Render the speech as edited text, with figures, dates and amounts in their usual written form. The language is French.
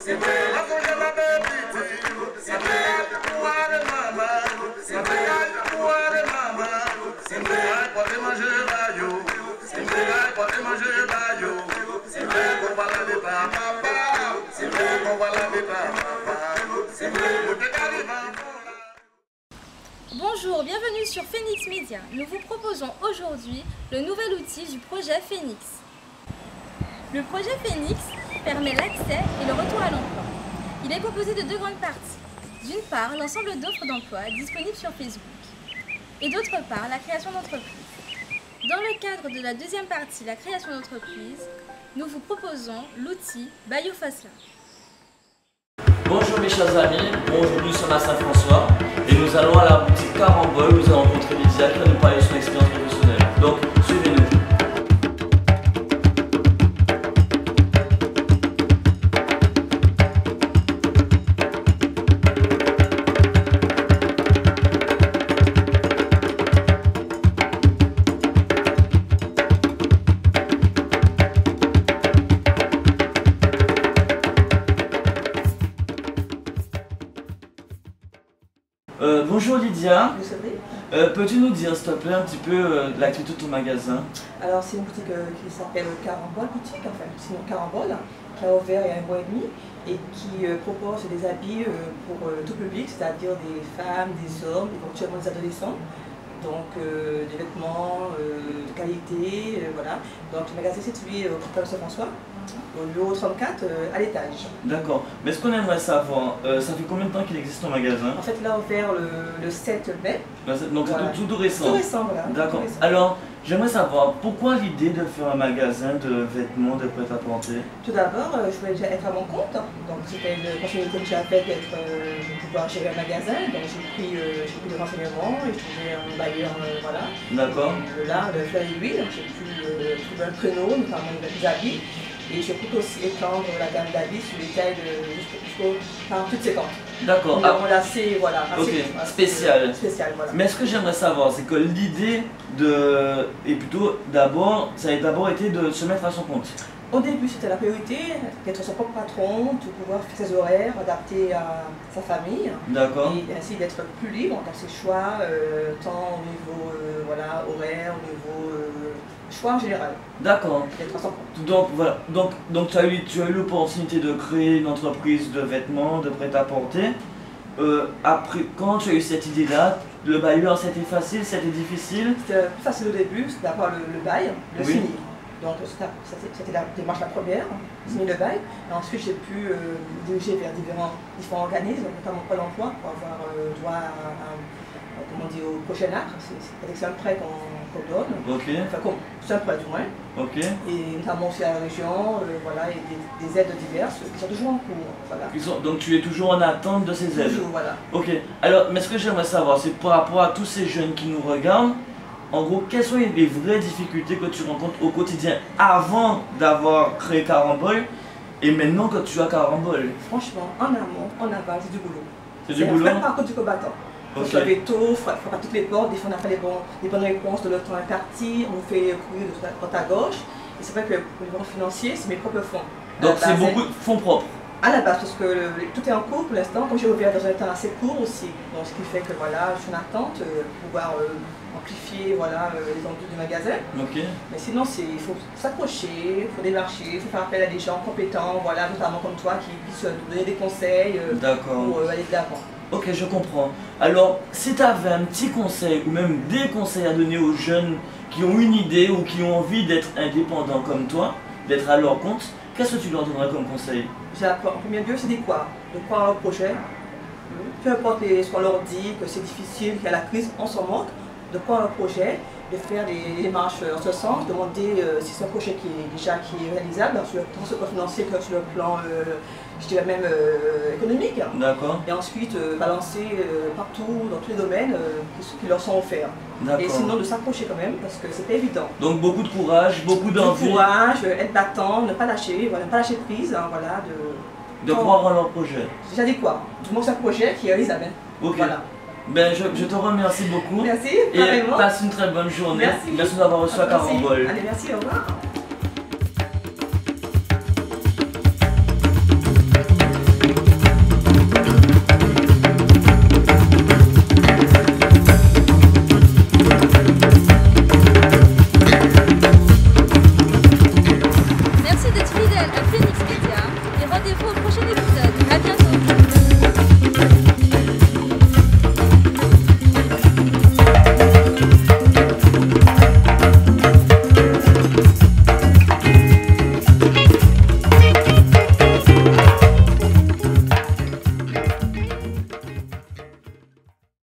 C'est vrai, la congé la bébé, c'est vrai, pour aller maman, c'est vrai, pour aller maman, c'est vrai, pour te manger bayo, c'est vrai, pour te manger bayo, c'est vrai, pour parler de papa, c'est vrai, pour parler de papa, c'est vrai, pour te garder Bonjour, bienvenue sur Phoenix Media. Nous vous proposons aujourd'hui le nouvel outil du projet Phoenix. Le projet Phoenix permet l'accès et le retour à l'emploi. Il est composé de deux grandes parties. D'une part, l'ensemble d'offres d'emploi disponibles sur Facebook et d'autre part, la création d'entreprises. Dans le cadre de la deuxième partie, la création d'entreprises, nous vous proposons l'outil BioFasla. Bonjour mes chers amis, aujourd'hui nous sommes à Saint-François et nous allons à la boutique Carambole où nous allons rencontrer Lydia qui va nous parler de son expérience professionnelle. Donc suivez-nous. Bonjour Lydia, peux-tu nous dire s'il te plaît un petit peu l'activité de ton magasin? Alors c'est une boutique qui s'appelle Carambole Boutique, enfin sinon Carambole, qui a ouvert il y a un mois et demi et qui propose des habits pour tout public, c'est-à-dire des femmes, des hommes, éventuellement des adolescents. Donc des vêtements de qualité, voilà. Donc le magasin est situé au Club Saint-François, au numéro 34 à l'étage. D'accord, mais ce qu'on aimerait savoir, ça fait combien de temps qu'il existe ton magasin? En fait il a ouvert le 7 mai. Donc voilà. c'est tout récent. Tout récent, voilà. D'accord. Alors, j'aimerais savoir pourquoi l'idée de faire un magasin de vêtements de prêt-à-porter? Tout d'abord, je voulais déjà être à mon compte, donc c'était une opportunité que j'avais de pouvoir gérer un magasin, donc j'ai pris des renseignements et j'ai trouvé un bailleur, voilà. D'accord. Là, de fleur et d'huile, j'ai pu trouver un créneau, notamment des habits, et je peux aussi étendre la gamme d'habits sur les tailles jusqu'au 48-50. D'accord. Assez, voilà. Ok, assez, spécial. Spécial, voilà. Mais ce que j'aimerais savoir, c'est que l'idée et plutôt d'abord, ça a d'abord été de se mettre à son compte. Au début, c'était la priorité, d'être son propre patron, de pouvoir faire ses horaires, adapter à sa famille. D'accord. Et ainsi d'être plus libre dans ses choix, tant au niveau voilà, horaire, au niveau choix en général. D'accord. D'être à son compte. Donc voilà, donc tu as eu l'opportunité de créer une entreprise de vêtements, de prêt-à-porter. Après, quand tu as eu cette idée-là, le bailleur c'était facile, c'était difficile? C'était plus facile au début, c'était d'avoir le bail, le Oui. signer. Donc c'était la démarche la première, signer le bail. Et ensuite j'ai pu me diriger vers différents organismes, notamment Pôle emploi, pour avoir droit comment dire, au prochain acte. C'est un prêt qu'on donne. Ok. Enfin, c'est un prêt du moins. Ok. Et notamment aussi à la région, voilà, et des aides diverses qui sont toujours en cours. Voilà. Donc tu es toujours en attente de ces aides? Toujours, voilà. Ok. Alors, mais ce que j'aimerais savoir, c'est par rapport à tous ces jeunes qui nous regardent, en gros, quelles sont les vraies difficultés que tu rencontres au quotidien avant d'avoir créé Carambole et maintenant que tu as Carambole? Franchement, en amont, en aval, c'est du boulot. C'est du boulot? Même pas encore du combattant. Il faut se Ok. lever tôt, il ne faut pas toutes les portes, des fois on n'a pas les bonnes réponses de notre temps imparti, on nous fait courir de droite à gauche. Et c'est vrai que pour le niveau financier, c'est mes propres fonds. Donc c'est beaucoup de fonds propres? À la base, parce que tout est en cours pour l'instant, comme j'ai ouvert dans un temps assez court aussi. Donc ce qui fait que voilà, je suis en attente pour pouvoir amplifier voilà, les enjeux du magasin. Ok. Mais sinon, il faut s'approcher, il faut démarcher, il faut faire appel à des gens compétents, voilà, notamment comme toi, qui puissent nous donner des conseils pour aller de l'avant. Ok, je comprends. Alors, si tu avais un petit conseil ou même des conseils à donner aux jeunes qui ont une idée ou qui ont envie d'être indépendants comme toi, d'être à leur compte, qu'est-ce que tu leur donnerais comme conseil? En premier lieu, c'est de croire en leur projet. Peu importe ce qu'on leur dit, que c'est difficile, qu'il y a la crise, on s'en moque, de croire en leur projet, de faire des démarches en ce sens, demander si c'est un projet qui est réalisable, tant sur le plan financier que sur le plan, je dirais même économique. D'accord. Et ensuite balancer partout, dans tous les domaines qui leur sont offerts. Et sinon de s'approcher quand même, parce que c'est pas évident. Donc beaucoup de courage, beaucoup d'envie. Du courage, être battant, ne pas lâcher, voilà, ne pas lâcher prise, hein, voilà, de croire en leur projet. Déjà dit quoi? Du moins c'est un projet qui est réalisable. Ok. Voilà. Ben, je te remercie beaucoup. Merci, et pareillement. passe une très bonne journée. Merci. Merci d'avoir reçu à Carambole. Allez, merci, au revoir.